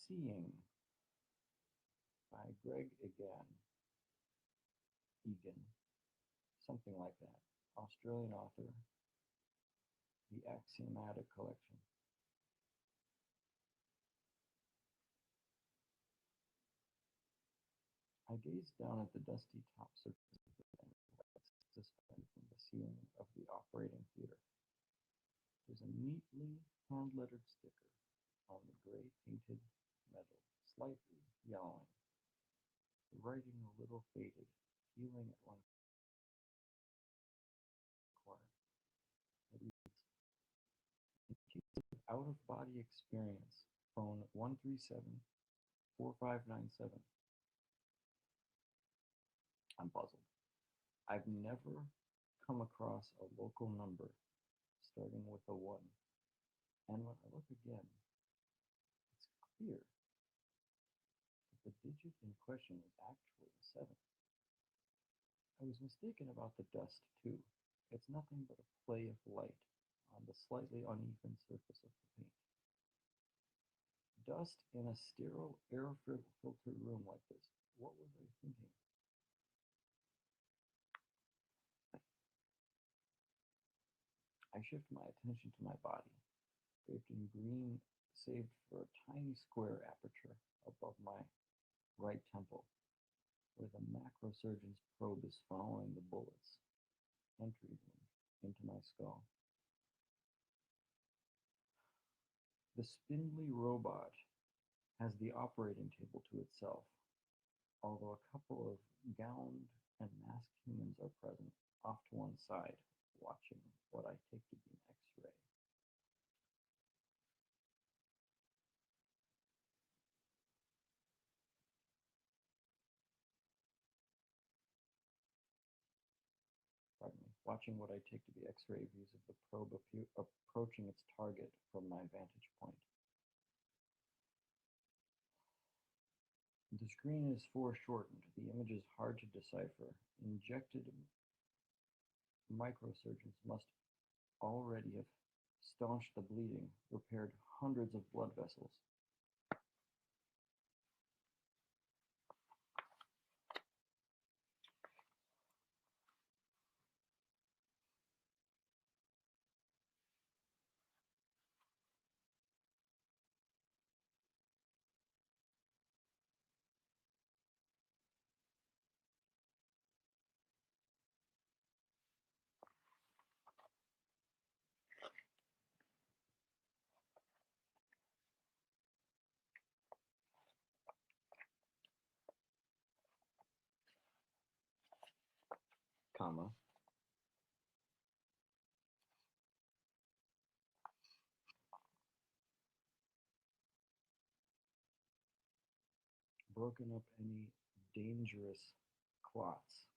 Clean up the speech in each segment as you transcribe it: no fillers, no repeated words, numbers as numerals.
Seeing by Greg Egan, something like that. Australian author, The Axiomatic Collection. I gazed down at the dusty top surface of the thing, suspended from the ceiling of the operating theater. There's a neatly hand-lettered sticker on the gray painted metal, slightly yellowing. The writing a little faded, peeling at one corner. It reads, in case of out-of-body experience, phone 137-4597. I'm puzzled. I've never come across a local number starting with a 1. And when I look again, it's clear that the digit in question is actually a 7. I was mistaken about the dust, too. It's nothing but a play of light on the slightly uneven surface of the paint. Dust in a sterile, air-filtered room like this. What was I thinking? I shift my attention to my body, draped in green, saved for a tiny square aperture above my right temple, where the macrosurgeon's probe is following the bullets, entering them into my skull. The spindly robot has the operating table to itself, although a couple of gowned and masked humans are present, off to one side, watching what I take to be an X-ray. Pardon me, watching what I take to be X-ray views of the probe approaching its target from my vantage point. The screen is foreshortened. The image is hard to decipher. Injected microsurgeons must already have staunched the bleeding, repaired hundreds of blood vessels. Comma. Broken up any dangerous clots.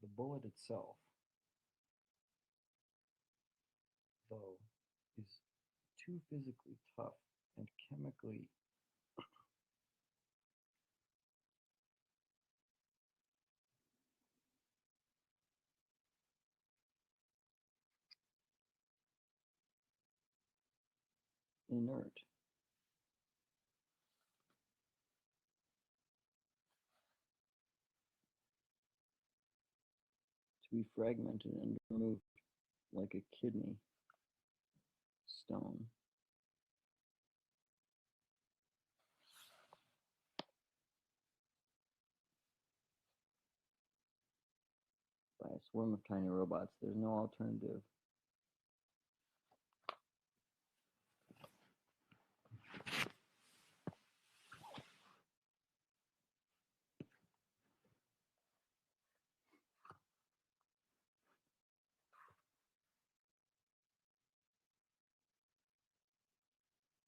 The bullet itself, though, is too physically tough and chemically inert to be fragmented and removed like a kidney stone. By a swarm of tiny robots. There's no alternative.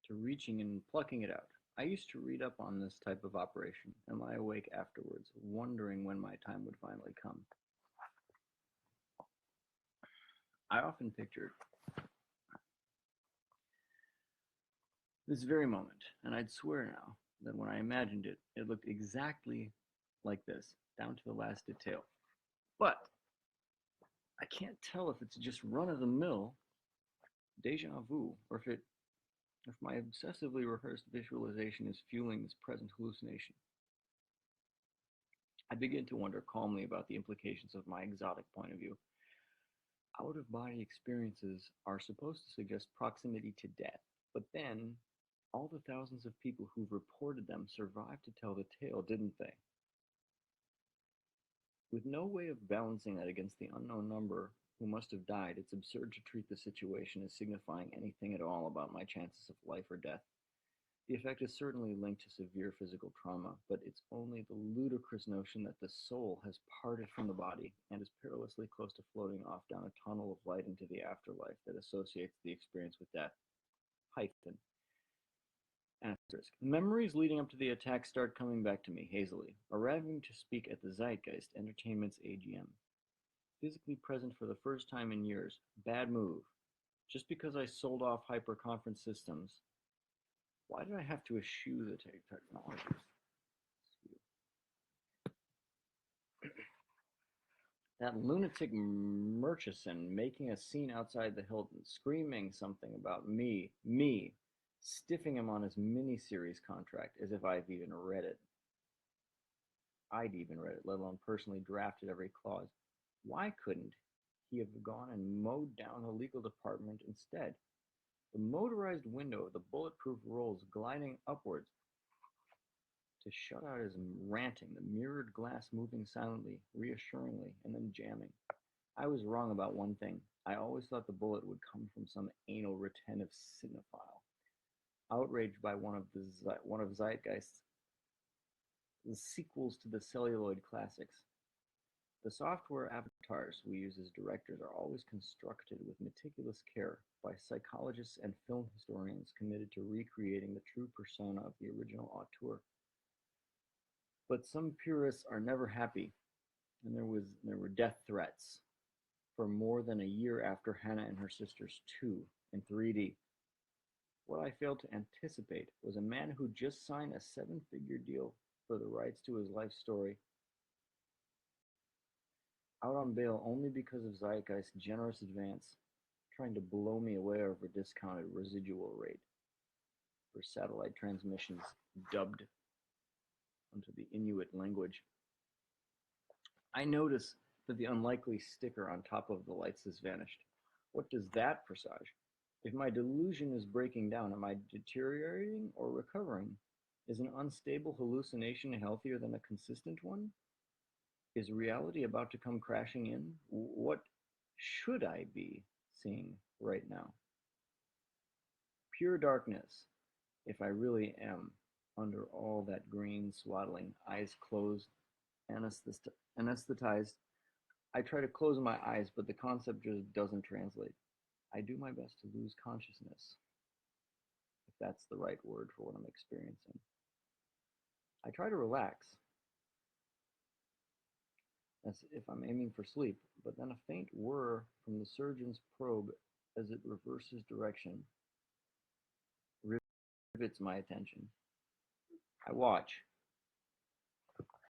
To reaching and plucking it out. I used to read up on this type of operation and lie awake afterwards, wondering when my time would finally come. I often pictured this very moment, and I'd swear now that when I imagined it, it looked exactly like this, down to the last detail. But I can't tell if it's just run-of-the-mill deja vu, or if it if my obsessively rehearsed visualization is fueling this present hallucination. I begin to wonder calmly about the implications of my exotic point of view. Out-of-body experiences are supposed to suggest proximity to death, but then all the thousands of people who've reported them survived to tell the tale, didn't they? With no way of balancing that against the unknown number who must have died, it's absurd to treat the situation as signifying anything at all about my chances of life or death. The effect is certainly linked to severe physical trauma, but it's only the ludicrous notion that the soul has parted from the body and is perilously close to floating off down a tunnel of light into the afterlife that associates the experience with death. Hyphen. Asterisk. Memories leading up to the attack start coming back to me hazily, arriving to speak at the Zeitgeist Entertainment's AGM. Physically present for the first time in years. Bad move. Just because I sold off hyper-conference systems, why did I have to eschew the technologies? That lunatic Murchison making a scene outside the Hilton, screaming something about me, stiffing him on his miniseries contract as if I'd even read it, let alone personally drafted every clause. Why couldn't he have gone and mowed down the legal department instead? The motorized window of the bulletproof rolls gliding upwards to shut out his ranting, the mirrored glass moving silently, reassuringly, and then jamming. I was wrong about one thing. I always thought the bullet would come from some anal retentive cinephile, outraged by one of Zeitgeist's sequels to the celluloid classics. The software avatars we use as directors are always constructed with meticulous care by psychologists and film historians committed to recreating the true persona of the original auteur. But some purists are never happy, and there were death threats for more than a year after Hannah and Her Sisters 2 in 3D. What I failed to anticipate was a man who just signed a seven-figure deal for the rights to his life story out on bail only because of Zeitgeist's generous advance, trying to blow me away over a discounted residual rate for satellite transmissions dubbed into the Inuit language. I notice that the unlikely sticker on top of the lights has vanished. What does that presage? If my delusion is breaking down, am I deteriorating or recovering? Is an unstable hallucination healthier than a consistent one? Is reality about to come crashing in? What should I be seeing right now? Pure darkness, if I really am under all that green swaddling, eyes closed, anesthetized. I try to close my eyes, but the concept just doesn't translate. I do my best to lose consciousness, if that's the right word for what I'm experiencing. I try to relax, as if I'm aiming for sleep, but then a faint whir from the surgeon's probe as it reverses direction rivets my attention. I watch,